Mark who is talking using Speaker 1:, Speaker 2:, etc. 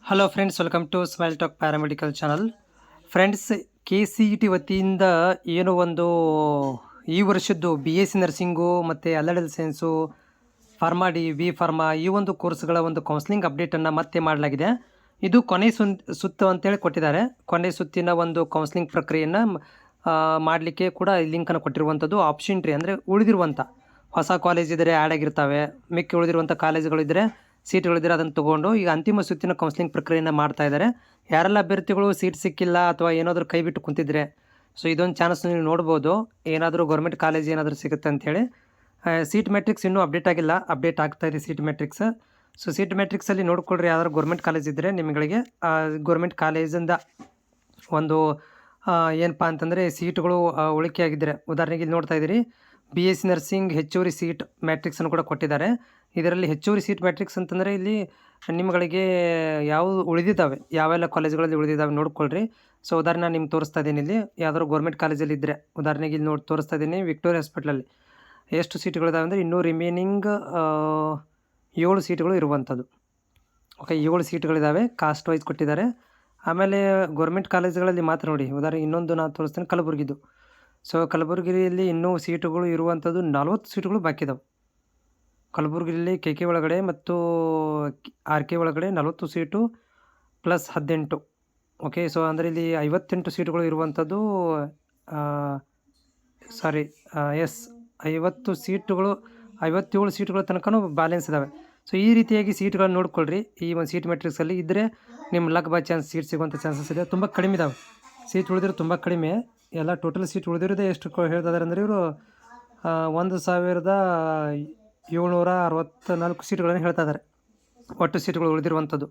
Speaker 1: Hello friends, welcome to smile talk paramedical channel. Friends, KCET ವತಿಯಿಂದ ಏನೋ ಒಂದು ಈ ವರ್ಷದ್ದು BSc ನರ್ಸಿಂಗು ಮತ್ತು allied science, pharma B pharma ಈ ಒಂದು ಕೋರ್ಸ್ಗಳ ಒಂದು ಕೌನ್ಸ್ಲಿಂಗ್ ಅಪ್ಡೇಟನ್ನು ಮತ್ತೆ ಮಾಡಲಾಗಿದೆ. ಇದು ಕೊನೆ ಸುತ್ತು ಅಂತೇಳಿ ಕೊಟ್ಟಿದ್ದಾರೆ. ಕೊನೆ ಸುತ್ತಿನ ಒಂದು ಕೌನ್ಸ್ಲಿಂಗ್ ಪ್ರಕ್ರಿಯೆಯನ್ನು ಮಾಡಲಿಕ್ಕೆ ಕೂಡ ಲಿಂಕನ್ನು ಕೊಟ್ಟಿರುವಂಥದ್ದು. ಆಪ್ಷನ್ ಟ್ರೀ ಅಂದರೆ ಉಳಿದಿರುವಂಥ ಹೊಸ ಕಾಲೇಜ್ ಇದ್ದರೆ ಆ್ಯಡ್ ಆಗಿರ್ತವೆ, ಮಿಕ್ಕಿ ಉಳಿದಿರುವಂಥ ಕಾಲೇಜುಗಳಿದ್ದರೆ ಸೀಟ್ಗಳಿದ್ದರೆ ಅದನ್ನು ತೊಗೊಂಡು ಈಗ ಅಂತಿಮ ಸುತ್ತಿನ ಕೌನ್ಸ್ಲಿಂಗ್ ಪ್ರಕ್ರಿಯೆಯನ್ನು ಮಾಡ್ತಾ ಇದ್ದಾರೆ. ಯಾರೆಲ್ಲ ಅಭ್ಯರ್ಥಿಗಳು ಸೀಟ್ ಸಿಕ್ಕಿಲ್ಲ ಅಥವಾ ಏನಾದರೂ ಕೈ ಬಿಟ್ಟು ಕುಂತಿದ್ರೆ, ಸೊ ಇದೊಂದು ಚಾನ್ಸ್ ನೀವು ನೋಡ್ಬೋದು, ಏನಾದರೂ ಗೌರ್ಮೆಂಟ್ ಕಾಲೇಜ್ ಏನಾದರೂ ಸಿಗುತ್ತೆ ಅಂಥೇಳಿ. ಸೀಟ್ ಮ್ಯಾಟ್ರಿಕ್ಸ್ ಇನ್ನೂ ಅಪ್ಡೇಟ್ ಆಗಿಲ್ಲ, ಅಪ್ಡೇಟ್ ಆಗ್ತಾ ಇದೆ ಸೀಟ್ ಮ್ಯಾಟ್ರಿಕ್ಸ್. ಸೊ ಸೀಟ್ ಮ್ಯಾಟ್ರಿಕ್ಸಲ್ಲಿ ನೋಡ್ಕೊಳ್ರಿ, ಯಾವ್ದಾದ್ರು ಗೌರ್ಮೆಂಟ್ ಕಾಲೇಜ್ ಇದ್ದರೆ ನಿಮಗೆ ಗೌರ್ಮೆಂಟ್ ಕಾಲೇಜಿಂದ ಒಂದು ಏನಪ್ಪ ಅಂತಂದರೆ ಸೀಟುಗಳು ಉಳಿಕೆಯಾಗಿದ್ದರೆ, ಉದಾಹರಣೆಗೆ ಇಲ್ಲಿ ನೋಡ್ತಾ ಇದ್ದೀರಿ BSc ನರ್ಸಿಂಗ್ ಹೆಚ್ಚುವರಿ ಸೀಟ್ ಮ್ಯಾಟ್ರಿಕ್ಸನ್ನು ಕೂಡ ಕೊಟ್ಟಿದ್ದಾರೆ. ಇದರಲ್ಲಿ ಹೆಚ್ಚುವರಿ ಸೀಟ್ ಮ್ಯಾಟ್ರಿಕ್ಸ್ ಅಂತಂದರೆ ಇಲ್ಲಿ ನಿಮ್ಮಗಳಿಗೆ ಯಾವುದು ಉಳಿದಿದ್ದಾವೆ, ಯಾವೆಲ್ಲ ಕಾಲೇಜುಗಳಲ್ಲಿ ಉಳಿದಿದ್ದಾವೆ ನೋಡ್ಕೊಳ್ರಿ. ಸೊ ಉದಾಹರಣೆ ನಿಮ್ಗೆ ತೋರಿಸ್ತಾ ಇದ್ದೀನಿ, ಇಲ್ಲಿ ಯಾವ್ದಾದ್ರು ಗೌರ್ಮೆಂಟ್ ಕಾಲೇಜಲ್ಲಿ ಇದ್ದರೆ, ಉದಾಹರಣೆಗೆ ಇಲ್ಲಿ ತೋರಿಸ್ತಾ ಇದ್ದೀನಿ ವಿಕ್ಟೋರಿಯಾ ಹಾಸ್ಪಿಟ್ಲಲ್ಲಿ ಎಷ್ಟು ಸೀಟುಗಳಿದಾವೆ ಅಂದರೆ ಇನ್ನೂ ರಿಮೈನಿಂಗ್ 7 ಸೀಟುಗಳು ಇರುವಂಥದ್ದು. ಓಕೆ, 7 ಸೀಟುಗಳಿದ್ದಾವೆ, ಕಾಸ್ಟ್ ವೈಸ್ ಕೊಟ್ಟಿದ್ದಾರೆ. ಆಮೇಲೆ ಗೌರ್ಮೆಂಟ್ ಕಾಲೇಜುಗಳಲ್ಲಿ ಮಾತ್ರ ನೋಡಿ, ಉದಾಹರಣೆ ಇನ್ನೊಂದು ನಾನು ತೋರಿಸ್ತೀನಿ ಕಲಬುರಗಿದು. ಸೊ ಕಲಬುರಗಿಯಲ್ಲಿ ಇನ್ನೂ ಸೀಟುಗಳು ಇರುವಂಥದ್ದು 40 ಸೀಟುಗಳು ಬಾಕಿ ಇದಾವೆ. ಕಲಬುರಗಿಯಲ್ಲಿ KK ಒಳಗಡೆ ಮತ್ತು RK ಒಳಗಡೆ 40 ಸೀಟು ಪ್ಲಸ್ 18. ಓಕೆ, ಸೊ ಅಂದರೆ ಇಲ್ಲಿ 58 ಸೀಟುಗಳು ಇರುವಂಥದ್ದು. ಸಾರಿ, ಎಸ್ 50 ಸೀಟುಗಳು, 57 ಸೀಟುಗಳ ತನಕ ಬ್ಯಾಲೆನ್ಸ್ ಇದ್ದಾವೆ. ಸೊ ಈ ರೀತಿಯಾಗಿ ಸೀಟ್ಗಳನ್ನು ನೋಡ್ಕೊಳ್ರಿ. ಈ ಒಂದು ಸೀಟ್ ಮ್ಯಾಟ್ರಿಕ್ಸಲ್ಲಿ ಇದ್ದರೆ ನಿಮ್ಮ ಲಕ್ ಬೈ ಚಾನ್ಸ್ ಸೀಟ್ ಸಿಗುವಂಥ ಚಾನ್ಸಸ್ ಇದೆ. ತುಂಬ ಕಡಿಮೆ ಇದ್ದಾವೆ ಸೀಟ್ ಉಳಿದಿರೋ, ತುಂಬ ಕಡಿಮೆ. ಎಲ್ಲ ಟೋಟಲ್ ಸೀಟ್ ಉಳಿದಿರೋದೇ ಎಷ್ಟು ಹೇಳ್ತಿದ್ದಾರೆ ಅಂದರೆ ಇವರು 1764 ಸೀಟುಗಳನ್ನು ಹೇಳ್ತಾ ಇದ್ದಾರೆ, ಒಟ್ಟು ಸೀಟುಗಳು ಉಳಿದಿರುವಂಥದ್ದು.